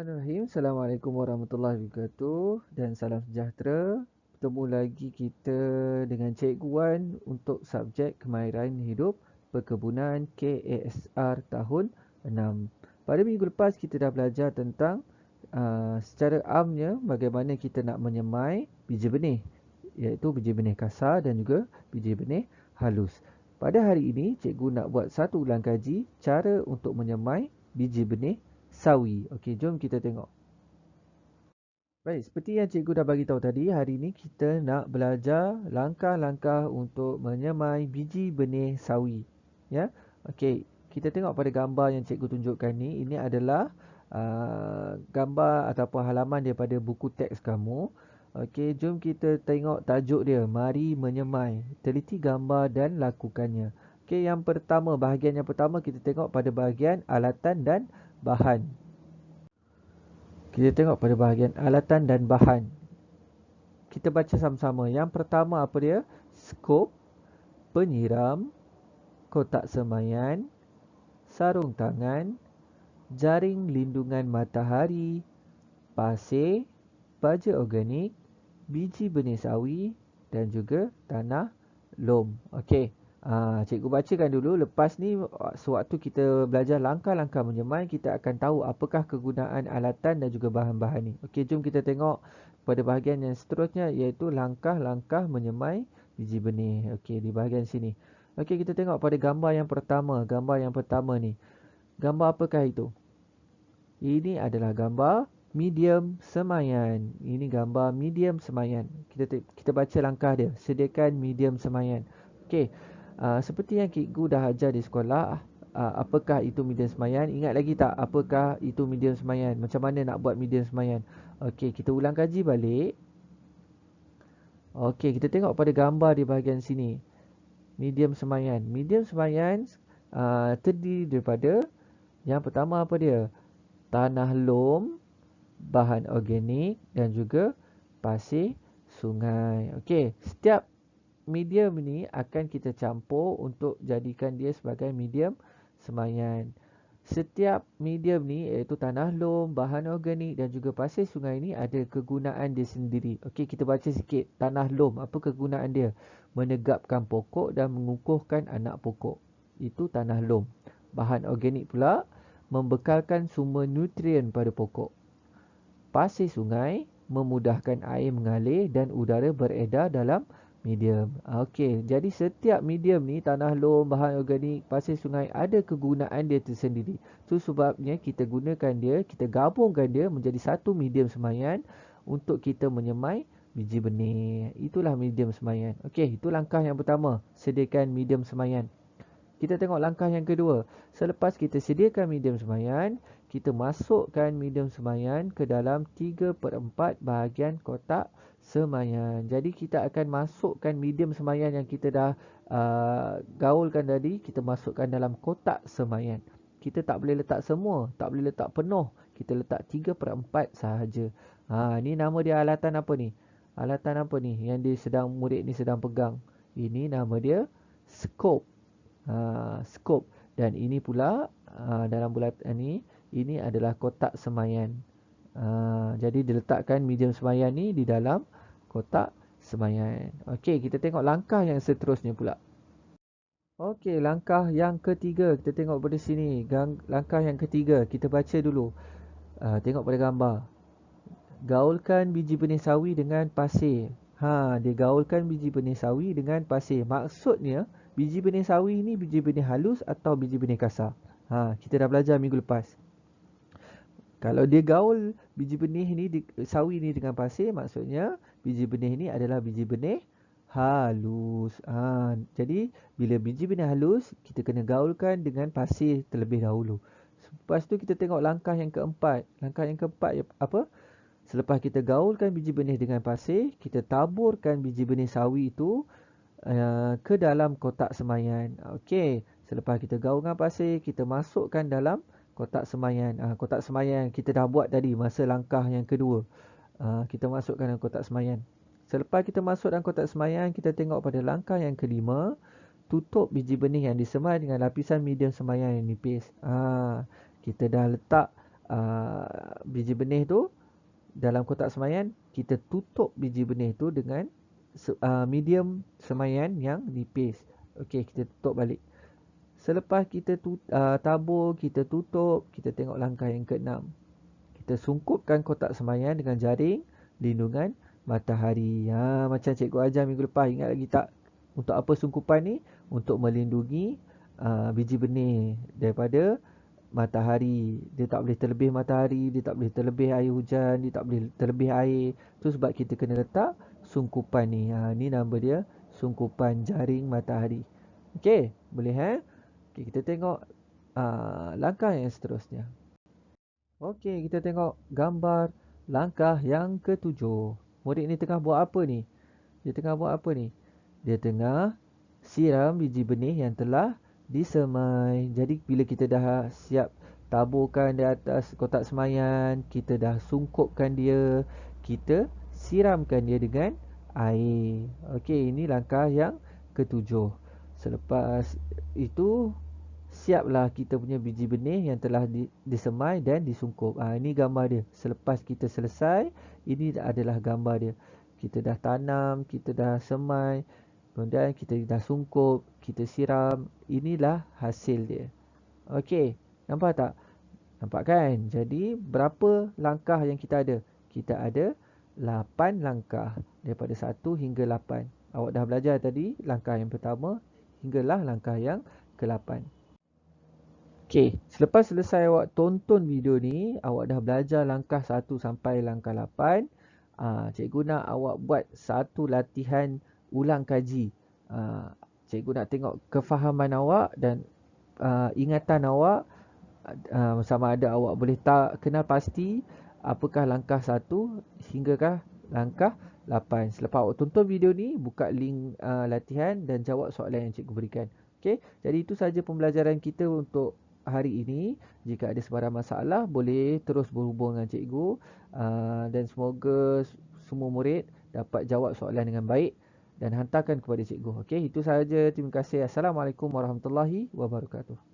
Bismillahirrahmanirrahim. Assalamualaikum warahmatullahi wabarakatuh dan salam sejahtera. Bertemu lagi kita dengan Cikgu Wan untuk subjek kemahiran hidup perkebunan KASR tahun 6. Pada minggu lepas kita dah belajar tentang secara amnya bagaimana kita nak menyemai biji benih, iaitu biji benih kasar dan juga biji benih halus. Pada hari ini cikgu nak buat satu ulang kaji cara untuk menyemai biji benih sawi. Okey, jom kita tengok. Baik, seperti yang cikgu dah bagi tahu tadi, hari ini kita nak belajar langkah-langkah untuk menyemai biji benih sawi. Ya. Okey, kita tengok pada gambar yang cikgu tunjukkan ni, ini adalah gambar ataupun halaman daripada buku teks kamu. Okey, jom kita tengok tajuk dia, mari menyemai. Teliti gambar dan lakukannya. Okey, bahagian yang pertama kita tengok pada bahagian alatan dan bahan. Kita tengok pada bahagian alatan dan bahan. Kita baca sama-sama. Yang pertama apa dia? Skop, penyiram, kotak semaian, sarung tangan, jaring lindungan matahari, pasir, baja organik, biji benih sawi dan juga tanah lom. Okey. Cikgu bacakan dulu. Lepas ni sewaktu kita belajar langkah-langkah menyemai, kita akan tahu apakah kegunaan alatan dan juga bahan-bahan ni. Okey, jom kita tengok pada bahagian yang seterusnya, iaitu langkah-langkah menyemai biji benih. Okey, di bahagian sini. Okey, kita tengok pada gambar yang pertama. Gambar yang pertama ni. Gambar apakah itu? Ini adalah gambar medium semaian. Ini gambar medium semaian. Kita baca langkah dia. Sediakan medium semaian. Okey. Seperti yang cikgu dah ajar di sekolah, apakah itu medium semaian? Ingat lagi tak apakah itu medium semaian? Macam mana nak buat medium semaian? Okey, kita ulang kaji balik. Okey, kita tengok pada gambar di bahagian sini. Medium semaian. Medium semaian terdiri daripada yang pertama apa dia? Tanah lom, bahan organik dan juga pasir sungai. Okey, setiap medium ni akan kita campur untuk jadikan dia sebagai medium semaian. Setiap medium ni iaitu tanah lom, bahan organik dan juga pasir sungai ni ada kegunaan dia sendiri. Okey, kita baca sikit. Tanah lom, apa kegunaan dia? Menegapkan pokok dan mengukuhkan anak pokok. Itu tanah lom. Bahan organik pula membekalkan sumber nutrien pada pokok. Pasir sungai memudahkan air mengalir dan udara beredar dalam medium. Okey, jadi setiap medium ni, tanah lom, bahan organik, pasir sungai, ada kegunaan dia tersendiri. Itu sebabnya kita gunakan dia, kita gabungkan dia menjadi satu medium semaian untuk kita menyemai biji benih. Itulah medium semaian. Okey, itu langkah yang pertama, sediakan medium semaian. Kita tengok langkah yang kedua. Selepas kita sediakan medium semaian, kita masukkan medium semaian ke dalam 3/4 bahagian kotak semaian. Jadi kita akan masukkan medium semaian yang kita dah gaulkan tadi, kita masukkan dalam kotak semaian. Kita tak boleh letak semua, tak boleh letak penuh. Kita letak 3/4 sahaja. Ni nama dia alatan apa ni? Alatan apa ni yang murid ni sedang pegang? Ini nama dia skop. Skop. Dan ini pula dalam bulatan ini adalah kotak semaian. Jadi diletakkan medium semaian ni di dalam kotak semaian. Okey, kita tengok langkah yang seterusnya pula. Okey, langkah yang ketiga. Kita tengok pada sini. Langkah yang ketiga, kita baca dulu. Tengok pada gambar. Gaulkan biji benih sawi dengan pasir. Dia gaulkan biji benih sawi dengan pasir. Maksudnya, biji benih sawi ni biji benih halus atau biji benih kasar? Kita dah belajar minggu lepas. Kalau dia gaul biji benih ni sawi ni dengan pasir, maksudnya biji benih ni adalah biji benih halus. Jadi bila biji benih halus, kita kena gaulkan dengan pasir terlebih dahulu. Lepas tu kita tengok langkah yang keempat. Langkah yang keempat apa? Selepas kita gaulkan biji benih dengan pasir, kita taburkan biji benih sawi itu ke dalam kotak semaian. Okey, selepas kita gaulkan pasir, kita masukkan dalam kotak semaian. Kotak semaian kita dah buat tadi masa langkah yang kedua. Kita masukkan dalam kotak semaian. Selepas kita masuk dalam kotak semaian, kita tengok pada langkah yang kelima, tutup biji benih yang disemai dengan lapisan medium semaian yang nipis. Kita dah letak biji benih tu dalam kotak semaian, kita tutup biji benih tu dengan medium semaian yang nipis. Okey, kita tutup balik. Selepas kita tabur, kita tutup, kita tengok langkah yang keenam. Kita sungkupkan kotak semaian dengan jaring lindungan matahari. Macam cikgu ajar minggu lepas, ingat lagi tak? Untuk apa sungkupan ni? Untuk melindungi biji benih daripada matahari. Dia tak boleh terlebih matahari, dia tak boleh terlebih air hujan, dia tak boleh terlebih air. Tu sebab kita kena letak sungkupan ni. Ni nama dia sungkupan jaring matahari. Okey, boleh Okay, kita tengok langkah yang seterusnya. Okey, kita tengok gambar langkah yang ketujuh. Murid ni tengah buat apa ni? Dia tengah buat apa ni? Dia tengah siram biji benih yang telah disemai. Jadi bila kita dah siap taburkan di atas kotak semaian, kita dah sungkupkan dia, kita siramkan dia dengan air. Okey, ini langkah yang ketujuh. Selepas itu siaplah kita punya biji benih yang telah disemai dan disungkup. Ini gambar dia. Selepas kita selesai, ini adalah gambar dia. Kita dah tanam, kita dah semai, kemudian kita dah sungkup, kita siram. Inilah hasil dia. Okey, nampak tak? Nampak kan? Jadi berapa langkah yang kita ada? Kita ada 8 langkah. Daripada 1 hingga 8. Awak dah belajar tadi langkah yang pertama hinggalah langkah yang ke-8. Okey, selepas selesai awak tonton video ni, awak dah belajar langkah 1 sampai langkah 8. Cikgu nak awak buat satu latihan ulang kaji. Cikgu nak tengok kefahaman awak dan ingatan awak, sama ada awak boleh tak kenal pasti apakah langkah 1 hinggakah langkah 8. Selepas awak tonton video ni, buka link latihan dan jawab soalan yang cikgu berikan. Okey, jadi itu sahaja pembelajaran kita untuk hari ini. Jika ada sebarang masalah, boleh terus berhubung dengan cikgu, dan semoga semua murid dapat jawab soalan dengan baik dan hantarkan kepada cikgu. Okey, itu sahaja. Terima kasih. Assalamualaikum warahmatullahi wabarakatuh.